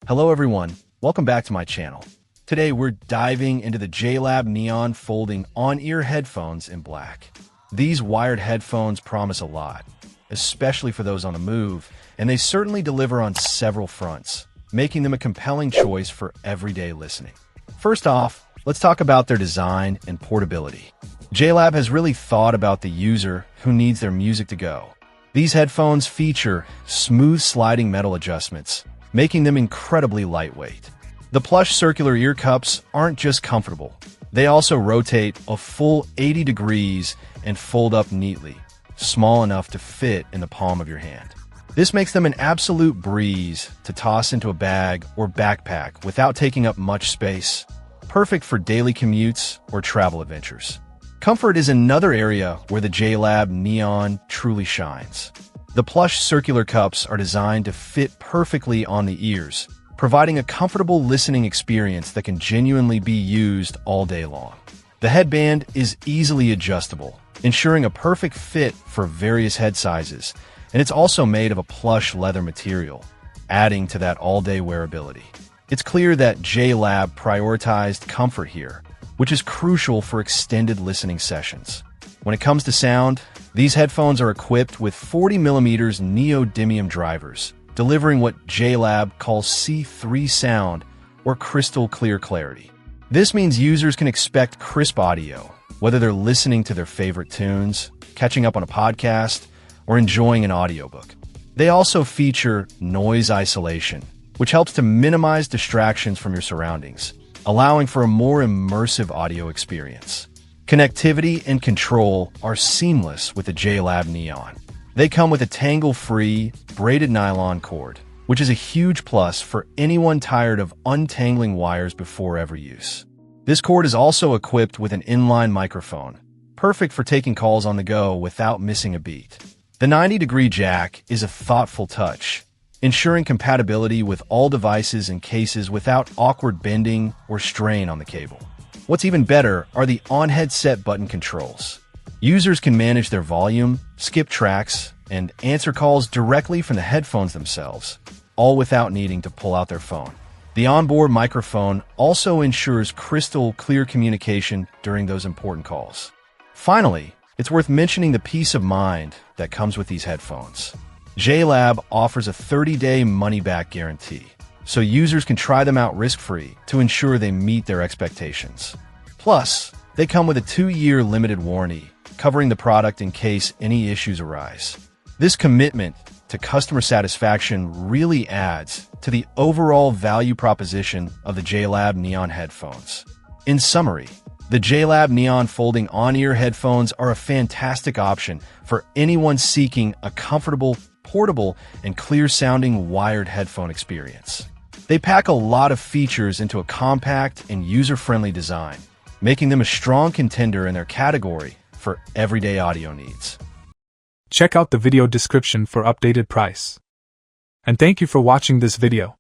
Hello everyone, welcome back to my channel. Today we're diving into the JLab Neon folding on-ear headphones in black. These wired headphones promise a lot, especially for those on the move, and they certainly deliver on several fronts, making them a compelling choice for everyday listening. First off, let's talk about their design and portability. JLab has really thought about the user who needs their music to go. These headphones feature smooth sliding metal adjustments, making them incredibly lightweight. The plush circular ear cups aren't just comfortable. They also rotate a full 80 degrees and fold up neatly, small enough to fit in the palm of your hand. This makes them an absolute breeze to toss into a bag or backpack without taking up much space, perfect for daily commutes or travel adventures. Comfort is another area where the JLab Neon truly shines. The plush circular cups are designed to fit perfectly on the ears, providing a comfortable listening experience that can genuinely be used all day long. The headband is easily adjustable, ensuring a perfect fit for various head sizes, and it's also made of a plush leather material, adding to that all-day wearability. It's clear that JLab prioritized comfort here, which is crucial for extended listening sessions. When it comes to sound, these headphones are equipped with 40mm neodymium drivers, delivering what JLab calls C3 sound, or crystal clear clarity. This means users can expect crisp audio, whether they're listening to their favorite tunes, catching up on a podcast, or enjoying an audiobook. They also feature noise isolation, which helps to minimize distractions from your surroundings, allowing for a more immersive audio experience. Connectivity and control are seamless with the JLab Neon. They come with a tangle-free, braided nylon cord, which is a huge plus for anyone tired of untangling wires before every use. This cord is also equipped with an inline microphone, perfect for taking calls on the go without missing a beat. The 90-degree jack is a thoughtful touch, ensuring compatibility with all devices and cases without awkward bending or strain on the cable. What's even better are the on-headset button controls. Users can manage their volume, skip tracks, and answer calls directly from the headphones themselves, all without needing to pull out their phone. The onboard microphone also ensures crystal clear communication during those important calls. Finally, it's worth mentioning the peace of mind that comes with these headphones. JLab offers a 30-day money-back guarantee, so users can try them out risk-free to ensure they meet their expectations. Plus, they come with a 2-year limited warranty, covering the product in case any issues arise. This commitment to customer satisfaction really adds to the overall value proposition of the JLab Neon headphones. In summary, the JLab Neon folding on-ear headphones are a fantastic option for anyone seeking a comfortable, portable, and clear-sounding wired headphone experience. They pack a lot of features into a compact and user-friendly design, making them a strong contender in their category for everyday audio needs. Check out the video description for updated price. And thank you for watching this video.